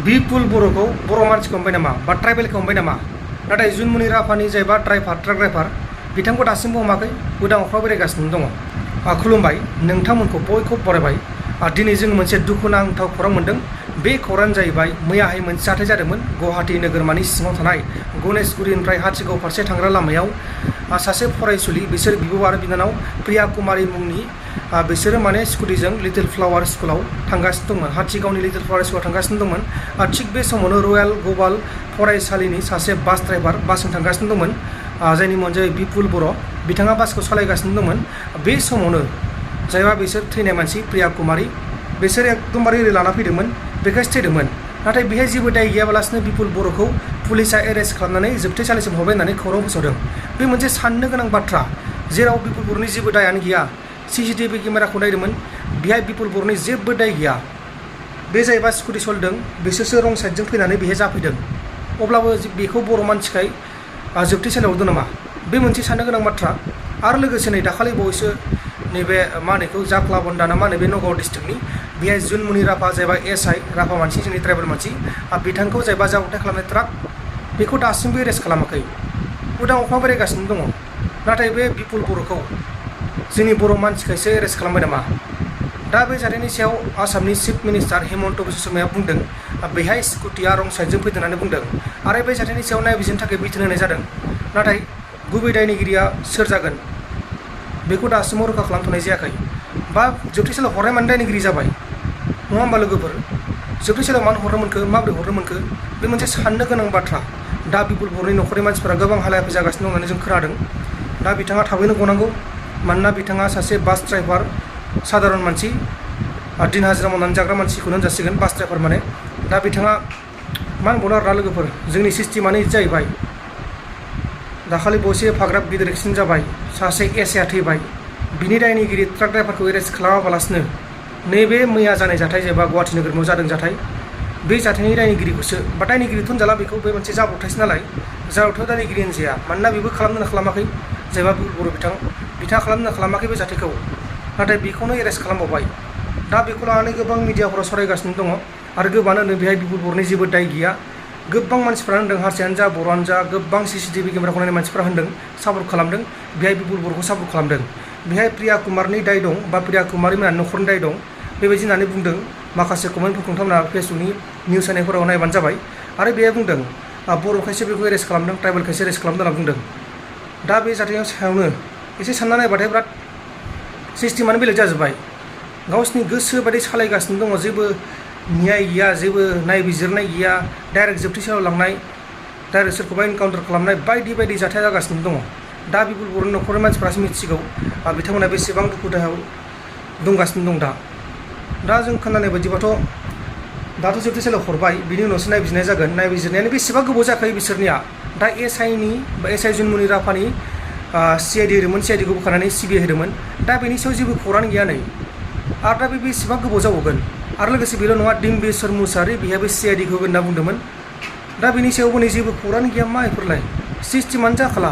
बिपुल बर'खौ बर' मानसिखौ हमबाय नामा बा ट्राइबेलखौ हमबाय नामा नाथाय जुनमुनि राभानि जायबा ट्राक ड्राइभार बिथांखौ दासिमबो हमाखै उदां अख्राङाव बेरायगासिनो दङ। खुलुमबाय नोंथांमोनखौ बयखौबो बरायबाय। दिनै जों मोनसे दुखुनांथाव खौरां मोन्दों। बे खौराङानो जाहैबाय मैयाहाय मोनसे जाथाय जादोंमोन गुवाहाटी नोगोरमानि सिङाव थानाय गणेशगुरिनिफ्राय हाथिगाव फारसे थांग्रा लामायाव सासे फरायसुलि बिसोर बिब' आरो बिनानाव प्रिया कुमारी मुंनि बिसोरो माने स्कुटिजों लिटिल फ्लावार स्कुलाव थांगासिनो दंमोन। हाथिगावनि लिटिल फ्लावार स्कुलाव थांगासिनो दंमोन। थिग बे समावनो रयेल ग्ल'बाल फरायसालिनि सासे बास ड्राइभार बासजों थांगासिनो दंमोन, जायनि मुङानो जाहैबाय बिपुल बर'। बिथाङा बासखौ सालायगासिनो दंमोन। बे समावनो जायबा बिसोर थैनाय मानसि प्रिया कुमारी बिसोर एकदमबारे ओरै लाना फैदोंमोन, बेखायसो थैदोंमोन। नाथाय बेहाय जेबो दाय गैयाबालासिनो बिपुल बर'खौ पुलिसा एरेस्ट खालामनानै जोबथेसालिसिम हरबाय होननानै खौरां फोसावदों। बे मोनसे साननो गोनां बाथ्रा, जेराव बिपुल बर'नि जेबो दायानो गैया। CCTV केमेराखौ नायदोंमोन, बेहाय बिपुल बर'नि जेबो दाय गैया। बे जायबा स्कुटि सलायदों बिसोरसो रं साइडजों फैनानै बेहाय जाफैदों। अब्लाबो बेखौ बर' मानसिखाय जोबथेसालियाव हरदों नामा? बे मोनसे साननो गोनां बाथ्रा। आरो लोगोसे नै दाखालि बावैसो नैबे मा होनो बेखौ जाख्ला बन्दाना मा होनो बे नगाव डिस्ट्रिक्टनि बेहाय जुनमुनि राभा जायबा SI राभा मानसि जोंनि ट्राइबेल मानसि बिथांखौ जायबा जाब्रबथाय खालामनाय ट्राक बेखौ दासिमबो एरेस्ट खालामाखै, उदां अख्राङाव बेरायगासिनो दङ। नाथाय बे बिपुल बर'खौ जोंनि बर' मानसिखायसो एरेस्ट खालामबाय नामा? दा बे जाथायनि सायाव आसामनि चिफ मिनिस्टार हेमन्त बिश्व शर्माया बुंदों बेहाय स्कुटिया रं साइडजों फैदों होननानै बुंदों। आरो बे जाथायनि सायाव नायबिजिरनो थाखाय बिथोन होनाय जादों। नाथाय गुबै दायनिगिरिया सोर जागोन बेखौ दासिमाव रोखा खालामथ'नाय जायाखै। बा जोबथेसालियाव हरनाय माने दायनिगिरि जाबाय नङा होमबा लोगोफोर? जोबथेसालियाव मानो हरनो मोनखो, माबोरै हरनो मोनखो, बे मोनसे साननो गोनां बाथ्रा। दा बिपुल बर'नि न'खरनि मानसिफोरा गोबां हालाय हाफाय जागासिनो दं होननानै जों खोनादों। दा बिथाङा थाबैनो गनांगौ, मानोना बिथाङा सासे बास ड्राइभार साधारन मानसि, दिन हाजिरा मावनानै जाग्रा मानसिखौनो होनजासिगोन बास ड्राइभार माने। दा बिथाङा मा होनबावनो आरोना लोगोफोर, जोंनि सिस्टेमानो जाहैबाय दाखालि बयसे एफाग्राब गिदिर एक्सिडेन्ट जाबाय, सासे SIआ थैबाय, बिनि दायनिगिरि ट्राक ड्राइभारखौ एरेस्ट खालामाबालासिनो नैबे मैया जानाय जाथाय जेनेबा गुवाहाटी नोगोरमायाव जादों जाथाय, बे जाथायनि दायनिगिरिखौसो बा दायनिगिरिथ' होनजाला बेखौ, बे मोनसे जाब्रबथायसो नालाय जाब्रबथायाव दायनिगिरि होनजाया। मानोना बेबो खालामनो खालामाखै, जायबा बर' बिथाङा खालामनो खालामाखै बे जाथायखौ, नाथाय बेखौनो एरेस्ट खालामबावबाय। दा बेखौ लानानै गोबां मिडियाफोराव सावरायगासिनो दङ। आरो गोबाङानो होनदों बेहाय बिपुल बर'नि जेबो दाय गैया। गोबां मानसिफ्रा होनदों, हारसायानो जा बर'आनो जा, गोबां CCTV केमेराखौ नायनाय मानसिफ्रा होनदों सापर्ट खालामदों, बेहाय बिपुल बर'खौ सापर्ट खालामदों। बेहाय प्रिया कुमारनि दाय दं बा प्रिया कुमारी मोनहा न'खरनि दाय दं बेबायदि होननानै बुंदों। माखासे कमेन्टफोरखौ नोंथांमोना फेसबुकनि निउस चेनेलफोराव नायबानो जाबाय। आरो बेहाय बुंदों बर'खायसो बेखौ एरेस्ट खालामदों, ट्राइबेलखायसो एरेस्ट खालामदों होनना बुंदों। दा बे जाथायनि सायावनो एसे सानना नायबाथाय बिराद सिस्टेमानो बेलेग जाजोब्बाय। गावसिनि गोसो बायदि सालायगासिनो दङ, जेबो न्याय गैया, जेबो नायबिजिरनाय गैया, डाइरेक्ट जोबथेसालियाव लांनाय, डाइरेक्ट सोरखौबा एनकाउन्टार खालामनाय बायदि बायदि जाथाया जागासिनो दङ। दा बिपुल बर'नि न'खरनि मानसिफ्रासो मिथिगौ बिथांमोना बेसेबां दुखु दाहायाव दंगासिनो दं। दा जों खोनानाय बायदिबाथ' दाथ' जोबथेसालियाव हरबाय, बिनि उनावसो नायबिजिरनाय जागोन। नायबिजिरनायानो बेसेबां गोबाव जाखायो बिसोरनिया। दा SI जुनमुनि राभानि CID होदोंमोन, CIDखौ बोखारनानै CBI होदोंमोन। दा बेनि सायाव जेबो खौरां गैया नै। आरो दा बे बेसेबां गोबाव जाबावगोन? आरो लोगोसे बेल' नङा, डिम्बेश्वर मुसाहारि बेहायबो CIDखौ होगोन होनना बुंदोंमोन। दा बेनि सायावबो नै जेबो खौरां गैया। मा बेफोरलाय सिस्टेमानो जाखाला।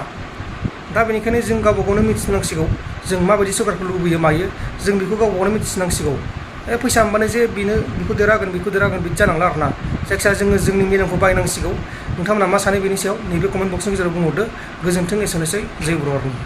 दा बेनिखायनो जों गावबा गावनो मिथिनांसिगौ, जों माबायदि सरकारखौ लुबैयो मायो, जों बेखौ गावबा गावनो मिथिनांसिगौ। फैसा मोनबानो जे बेनो बेखौ देरहागोन बिदि जानांला आरोना। जायखिजाया जोङो जोंनि मेलेमखौ बायनांसिगौ। नोंथांमोना मा सानो बेनि सायाव नैबे कमेन्ट बक्सनि गेजेराव बुंहरदो। गोजोन्थों, एसेनोसै। जय बर' आर्मि।